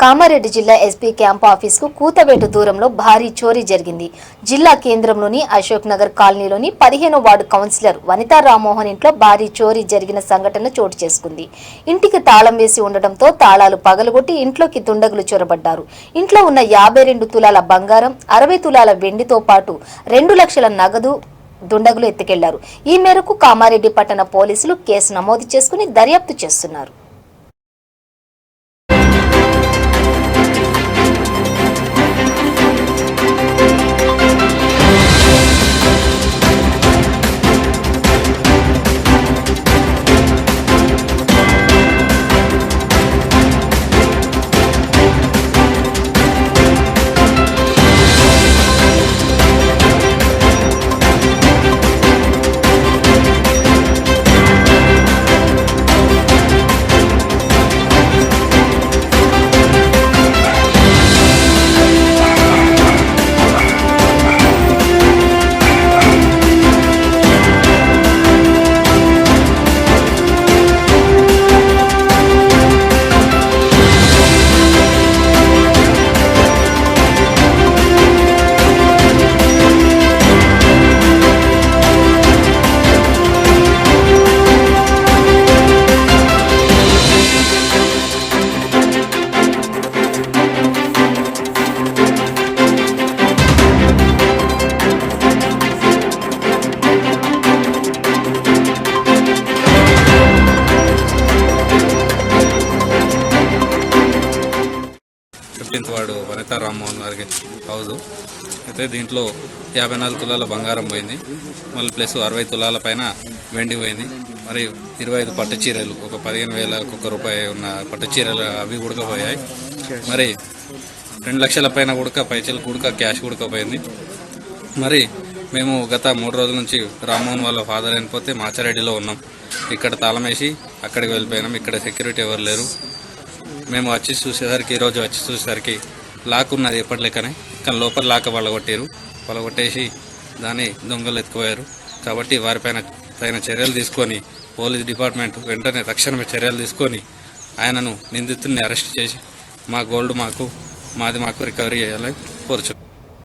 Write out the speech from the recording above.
కామారెడ్డి జిల్లా SP camp office కు కూతవేటు దూరంలో భారీ చోరీ జరిగింది. జిల్లా కేంద్రంలోని అశోక్ నగర్ కాలనీలోని 15వ వార్డు కౌన్సిలర్ వనితా రామ్మోహన్ ఇంట్లో భారీ చోరీ జరిగిన సంఘటన చోటు చేసుకుంది. ఇంటికి తాళం వేసి ఉండడంతో తాళాలు పగలగొట్టి ఇంట్లోకి దుండగులు చొరబడ్డారు. ఇంట్లో ఉన్న 52 తులాల బంగారం, 60 తులాల వెండితో పాటు 2 లక్షల నగదు దుండగులు ఎత్తుకెళ్లారు. ఈ మేరకు కామారెడ్డి పట్టణ పోలీసులు కేసు నమోదు చేసుకుని దర్యాప్తు చేస్తున్నారు. వాడు వనితా రామ్మోహన్ గారికి హౌజు అయితే దీంట్లో 54 తులాల బంగారం పోయింది. మళ్ళీ ప్లస్ 60 తులాల పైన వెండి పోయింది. మరి 25 పట్టు చీరలు, ఒక 15,000 ఒక రూపాయి ఉన్న పట్టు చీరలు అవి ఉడకపోయాయి. మరి 2 లక్షల పైన ఉడక పైచలు ఉడక క్యాష్ ఉడకపోయింది. మరి మేము గత 3 రోజుల నుంచి రామ్మోహన్ వాళ్ళ ఫాదర్ అయిపోతే మాచారెడ్డిలో ఉన్నాం. ఇక్కడ తాళం వేసి అక్కడికి వెళ్ళిపోయినాం. ఇక్కడ సెక్యూరిటీ ఎవరు లేరు. మేము వచ్చి చూసేసరికి ఈరోజు వచ్చి చూసేసరికి లాక్ ఉన్నది ఎప్పటి లెక్కనే, కానీ లోపల లాక్ పగలగొట్టేసి దాన్ని దొంగలు ఎత్తుకుపోయారు. కాబట్టి వారిపైన తగిన చర్యలు తీసుకొని పోలీస్ డిపార్ట్మెంట్ వెంటనే తక్షణమే చర్యలు తీసుకొని ఆయనను నిందితుడిని అరెస్ట్ చేసి మా గోల్డ్ మాకు రికవరీ చేయాలని కోరుచు.